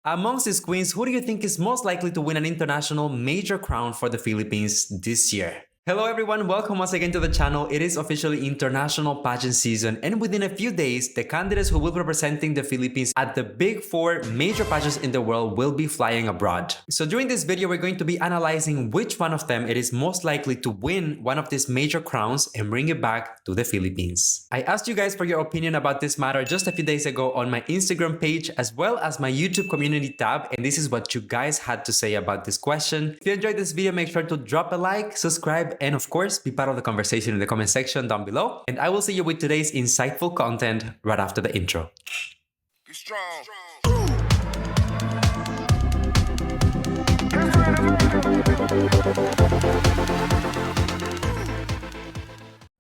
Amongst these queens, who do you think is most likely to win an international major crown for the Philippines this year? Hello everyone, welcome once again to the channel. It is officially international pageant season, and within a few days, the candidates who will be representing the Philippines at the big four major pageants in the world will be flying abroad. So during this video, we're going to be analyzing which one of them it is most likely to win one of these major crowns and bring it back to the Philippines. I asked you guys for your opinion about this matter just a few days ago on my Instagram page as well as my YouTube community tab, and this is what you guys had to say about this question. If you enjoyed this video, make sure to drop a like, subscribe, and of course, be part of the conversation in the comment section down below. And I will see you with today's insightful content right after the intro. Be strong.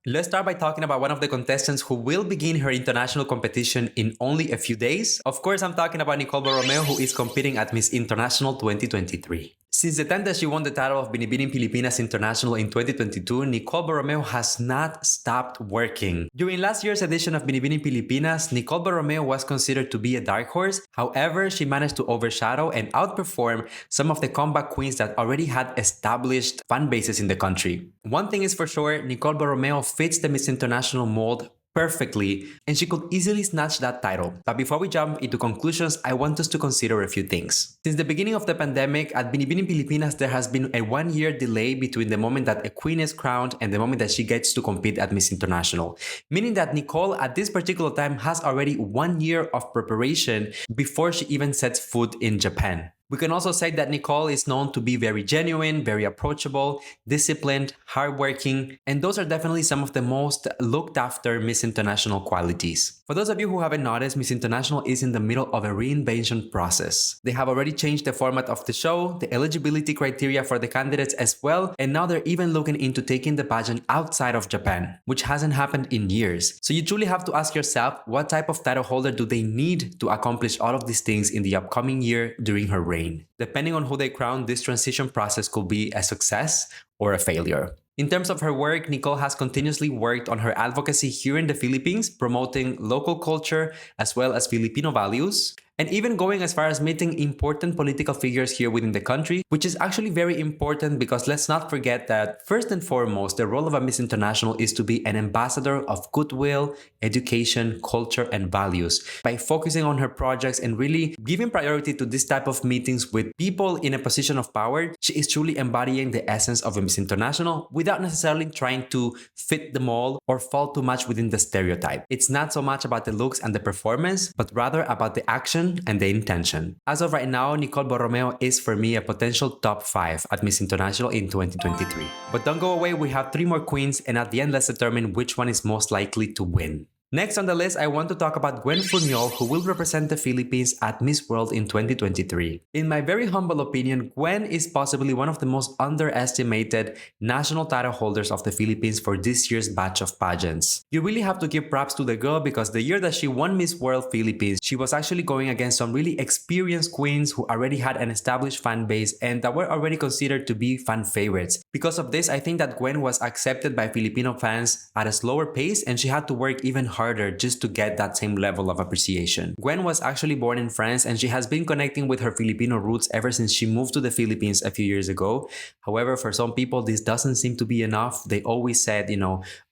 Let's start by talking about one of the contestants who will begin her international competition in only a few days. Of course, I'm talking about Nicole Borromeo, who is competing at Miss International 2023. Since the time that she won the title of Binibining Pilipinas International in 2022, Nicole Borromeo has not stopped working. During last year's edition of Binibining Pilipinas, Nicole Borromeo was considered to be a dark horse. However, she managed to overshadow and outperform some of the comeback queens that already had established fan bases in the country. One thing is for sure, Nicole Borromeo fits the Miss International mold perfectly, and she could easily snatch that title. But before we jump into conclusions, I want us to consider a few things. Since the beginning of the pandemic, at Binibining Pilipinas, there has been a 1-year delay between the moment that a queen is crowned and the moment that she gets to compete at Miss International. Meaning that Nicole, at this particular time, has already 1 year of preparation before she even sets foot in Japan. We can also say that Nicole is known to be very genuine, very approachable, disciplined, hardworking, and those are definitely some of the most looked after Miss International qualities. For those of you who haven't noticed, Miss International is in the middle of a reinvention process. They have already changed the format of the show, the eligibility criteria for the candidates as well, and now they're even looking into taking the pageant outside of Japan, which hasn't happened in years. So you truly have to ask yourself, what type of title holder do they need to accomplish all of these things in the upcoming year during her reign? Depending on who they crown, this transition process could be a success or a failure. In terms of her work, Nicole has continuously worked on her advocacy here in the Philippines, promoting local culture as well as Filipino values, and even going as far as meeting important political figures here within the country, which is actually very important because let's not forget that first and foremost, the role of a Miss International is to be an ambassador of goodwill, education, culture, and values. By focusing on her projects and really giving priority to this type of meetings with people in a position of power, she is truly embodying the essence of a Miss International without necessarily trying to fit the mold or fall too much within the stereotype. It's not so much about the looks and the performance, but rather about the action and the intention. As of right now, Nicole Borromeo is for me a potential top 5 at Miss International in 2023. But don't go away, we have 3 more queens, and at the end, let's determine which one is most likely to win. Next on the list, I want to talk about Gwen, who will represent the Philippines at Miss World in 2023. In my very humble opinion, Gwen is possibly one of the most underestimated national title holders of the Philippines for this year's batch of pageants. You really have to give props to the girl because the year that she won Miss World Philippines, she was actually going against some really experienced queens who already had an established fan base and that were already considered to be fan favorites. Because of this, I think that Gwen was accepted by Filipino fans at a slower pace and she had to work even harder just to get that same level of appreciation. Gwen was actually born in France and she has been connecting with her Filipino roots ever since she moved to the Philippines a few years ago. However, for some people, this doesn't seem to be enough. They always said,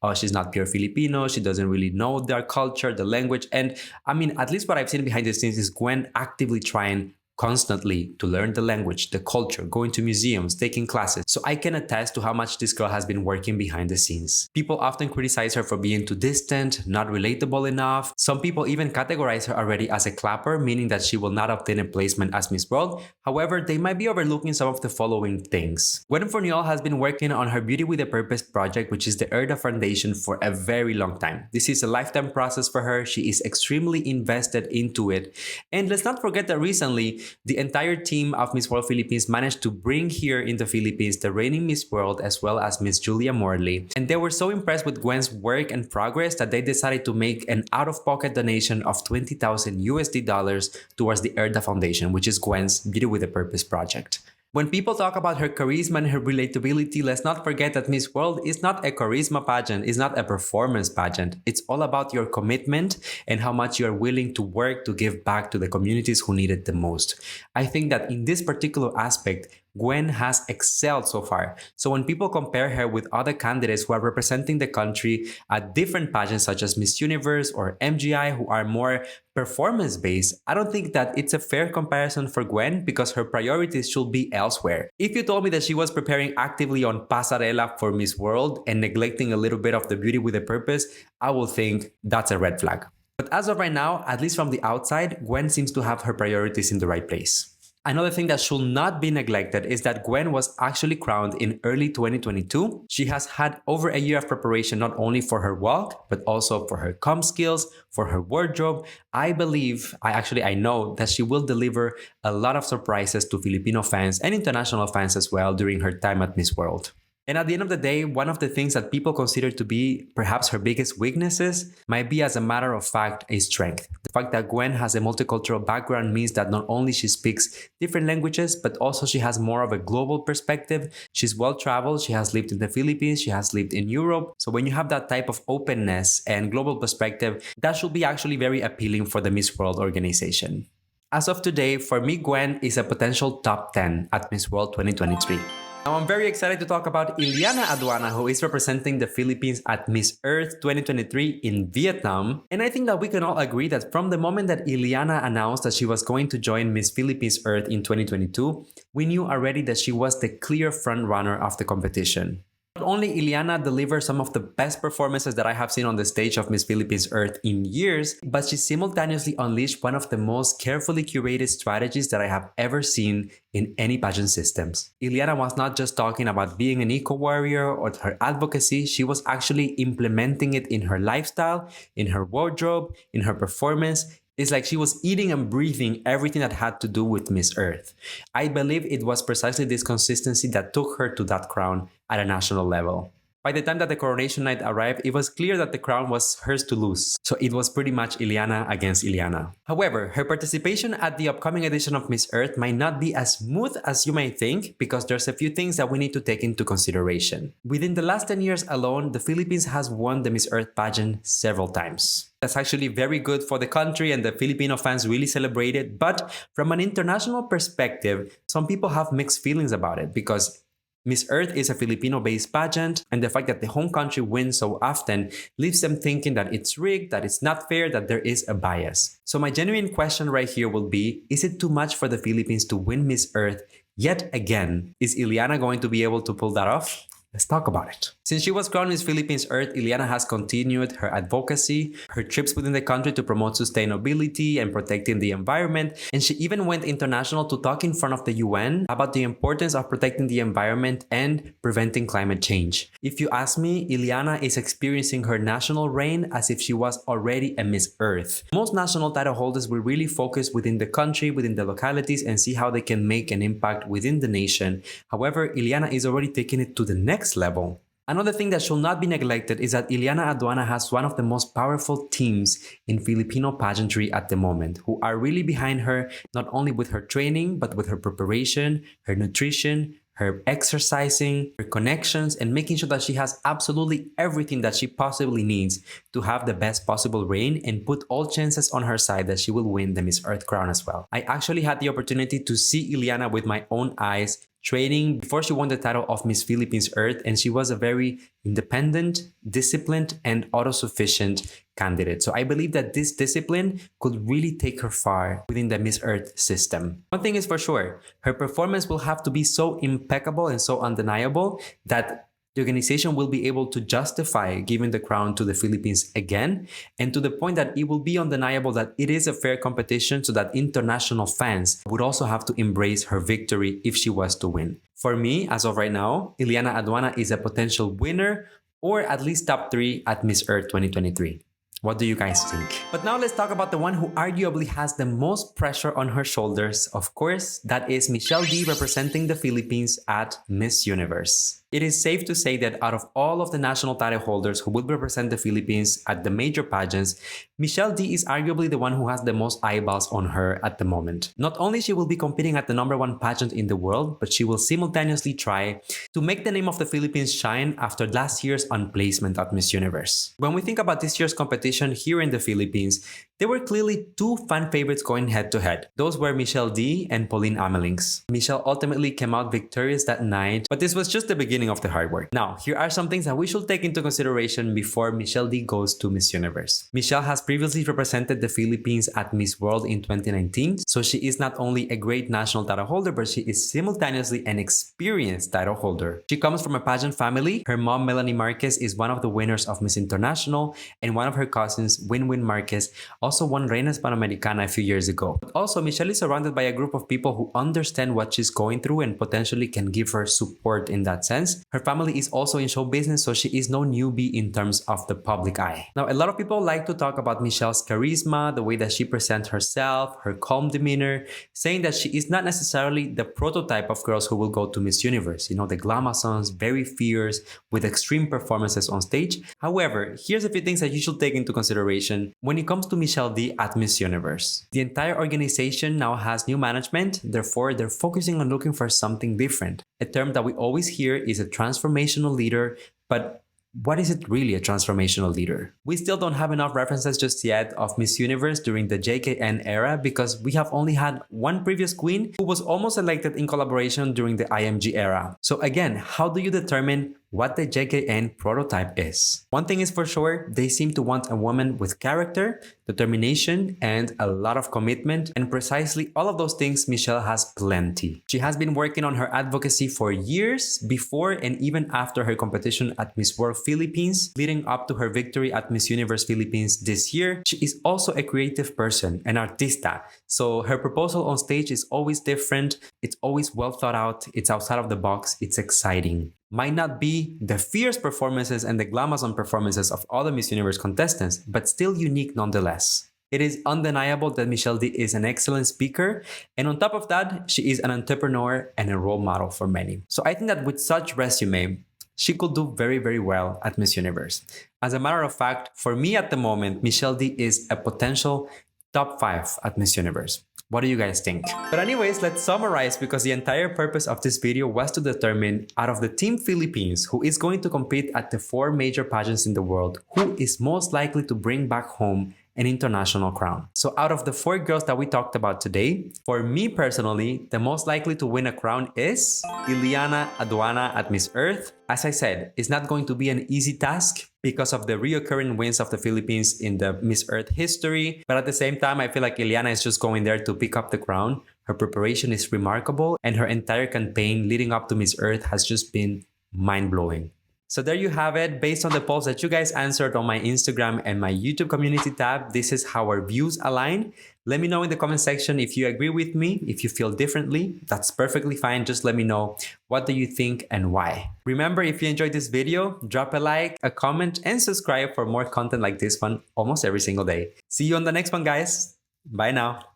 oh, she's not pure Filipino, she doesn't really know their culture, the language. And I mean, at least what I've seen behind the scenes is Gwen actively trying constantly to learn the language, the culture, going to museums, taking classes. So I can attest to how much this girl has been working behind the scenes. People often criticize her for being too distant, not relatable enough. Some people even categorize her already as a clapper, meaning that she will not obtain a placement as Miss World. However, they might be overlooking some of the following things. Gwen Fourniol has been working on her Beauty with a Purpose project, which is the Erda Foundation, for a very long time. This is a lifetime process for her. She is extremely invested into it. And let's not forget that recently, the entire team of Miss World Philippines managed to bring here in the Philippines the reigning Miss World as well as Miss Julia Morley. And they were so impressed with Gwen's work and progress that they decided to make an out-of-pocket donation of $20,000 USD towards the Erda Foundation, which is Gwen's Beauty with a Purpose project. When people talk about her charisma and her relatability, let's not forget that Miss World is not a charisma pageant, it's not a performance pageant. It's all about your commitment and how much you're willing to work to give back to the communities who need it the most. I think that in this particular aspect, Gwen has excelled so far. So when people compare her with other candidates who are representing the country at different pageants such as Miss Universe or MGI, who are more performance-based, I don't think that it's a fair comparison for Gwen because her priorities should be elsewhere. If you told me that she was preparing actively on Pasarela for Miss World and neglecting a little bit of the beauty with a purpose, I will think that's a red flag. But as of right now, at least from the outside, Gwen seems to have her priorities in the right place. Another thing that should not be neglected is that Gwen was actually crowned in early 2022. She has had over a year of preparation not only for her walk, but also for her comm skills, for her wardrobe. I know that she will deliver a lot of surprises to Filipino fans and international fans as well during her time at Miss World. And at the end of the day, one of the things that people consider to be perhaps her biggest weaknesses might be, as a matter of fact, a strength. The fact that Gwen has a multicultural background means that not only she speaks different languages, but also she has more of a global perspective. She's well-traveled, she has lived in the Philippines, she has lived in Europe. So when you have that type of openness and global perspective, that should be actually very appealing for the Miss World organization. As of today, for me, Gwen is a potential top 10 at Miss World 2023. Now, I'm very excited to talk about Yllana Aduana, who is representing the Philippines at Miss Earth 2023 in Vietnam. And I think that we can all agree that from the moment that Yllana announced that she was going to join Miss Philippines Earth in 2022, we knew already that she was the clear front-runner of the competition. Not only Yllana delivered some of the best performances that I have seen on the stage of Miss Philippines Earth in years, but she simultaneously unleashed one of the most carefully curated strategies that I have ever seen in any pageant systems. Yllana was not just talking about being an eco-warrior or her advocacy, she was actually implementing it in her lifestyle, in her wardrobe, in her performance. It's like she was eating and breathing everything that had to do with Miss Earth. I believe it was precisely this consistency that took her to that crown at a national level. By the time that the coronation night arrived, it was clear that the crown was hers to lose. So it was pretty much Yllana against Yllana. However, her participation at the upcoming edition of Miss Earth might not be as smooth as you might think because there's a few things that we need to take into consideration. Within the last 10 years alone, the Philippines has won the Miss Earth pageant several times. That's actually very good for the country and the Filipino fans really celebrate it. But from an international perspective, some people have mixed feelings about it because Miss Earth is a Filipino-based pageant, and the fact that the home country wins so often leaves them thinking that it's rigged, that it's not fair, that there is a bias. So my genuine question right here will be, is it too much for the Philippines to win Miss Earth yet again? Is Yllana going to be able to pull that off? Let's talk about it. Since she was crowned Miss Philippines Earth, Yllana has continued her advocacy, her trips within the country to promote sustainability and protecting the environment, and she even went international to talk in front of the UN about the importance of protecting the environment and preventing climate change. If you ask me, Yllana is experiencing her national reign as if she was already a Miss Earth. Most national title holders will really focus within the country, within the localities, and see how they can make an impact within the nation. However, Yllana is already taking it to the next level. Another thing that should not be neglected is that Yllana Aduana has one of the most powerful teams in Filipino pageantry at the moment, who are really behind her, not only with her training, but with her preparation, her nutrition, her exercising, her connections, and making sure that she has absolutely everything that she possibly needs to have the best possible reign and put all chances on her side that she will win the Miss Earth crown as well. I actually had the opportunity to see Yllana with my own eyes training before she won the title of Miss Philippines Earth, and she was a very independent, disciplined, and autosufficient candidate. So I believe that this discipline could really take her far within the Miss Earth system. One thing is for sure, her performance will have to be so impeccable and so undeniable that the organization will be able to justify giving the crown to the Philippines again, and to the point that it will be undeniable that it is a fair competition so that international fans would also have to embrace her victory if she was to win. For me, as of right now, Yllana Aduana is a potential winner or at least top 3 at Miss Earth 2023. What do you guys think? But now let's talk about the one who arguably has the most pressure on her shoulders. Of course, that is Michelle D representing the Philippines at Miss Universe. It is safe to say that out of all of the national title holders who will represent the Philippines at the major pageants, Michelle D is arguably the one who has the most eyeballs on her at the moment. Not only she will be competing at the #1 pageant in the world, but she will simultaneously try to make the name of the Philippines shine after last year's unplacement at Miss Universe. When we think about this year's competition here in the Philippines, there were clearly two fan favorites going head to head. Those were Michelle D and Pauline Amelings. Michelle ultimately came out victorious that night, but this was just the beginning of the hard work. Now, here are some things that we should take into consideration before Michelle D goes to Miss Universe. Michelle has previously represented the Philippines at Miss World in 2019, so she is not only a great national title holder, but she is simultaneously an experienced title holder. She comes from a pageant family. Her mom, Melanie Marquez, is one of the winners of Miss International, and one of her cousins, Winwin Marquez, also won Reinas Panamericana a few years ago. But also, Michelle is surrounded by a group of people who understand what she's going through and potentially can give her support in that sense. Her family is also in show business, so she is no newbie in terms of the public eye. Now, a lot of people like to talk about Michelle's charisma, the way that she presents herself, her calm demeanor, saying that she is not necessarily the prototype of girls who will go to Miss Universe. You know, the glamazons, very fierce, with extreme performances on stage. However, here's a few things that you should take into consideration when it comes to Michelle D at Miss Universe. The entire organization now has new management, therefore they're focusing on looking for something different. A term that we always hear is a transformational leader, but what is it really, a transformational leader? We still don't have enough references just yet of Miss Universe during the JKN era because we have only had one previous queen who was almost elected in collaboration during the IMG era. So again, how do you determine what the JKN prototype is? One thing is for sure, they seem to want a woman with character, determination, and a lot of commitment, and precisely all of those things Michelle has plenty. She has been working on her advocacy for years before and even after her competition at Miss World Philippines, leading up to her victory at Miss Universe Philippines this year. She is also a creative person, an artista, so her proposal on stage is always different, it's always well thought out, it's outside of the box, it's exciting. Might not be the fierce performances and the glamazon performances of other Miss Universe contestants, but still unique nonetheless. It is undeniable that Michelle D is an excellent speaker, and on top of that, she is an entrepreneur and a role model for many. So I think that with such resume, she could do very, very well at Miss Universe. As a matter of fact, for me at the moment, Michelle D is a potential top 5 at Miss Universe. What do you guys think? But anyways, let's summarize because the entire purpose of this video was to determine out of the Team Philippines who is going to compete at the 4 major pageants in the world, who is most likely to bring back home an international crown. So out of the 4 girls that we talked about today, for me personally, the most likely to win a crown is Yllana Aduana at Miss Earth. As I said, it's not going to be an easy task because of the reoccurring wins of the Philippines in the Miss Earth history. But at the same time, I feel like Yllana is just going there to pick up the crown. Her preparation is remarkable and her entire campaign leading up to Miss Earth has just been mind-blowing. So there you have it. Based on the polls that you guys answered on my Instagram and my YouTube community tab, this is how our views align. Let me know in the comment section if you agree with me, if you feel differently. That's perfectly fine. Just let me know what do you think and why. Remember, if you enjoyed this video, drop a like, a comment, and subscribe for more content like this one almost every single day. See you on the next one, guys. Bye now.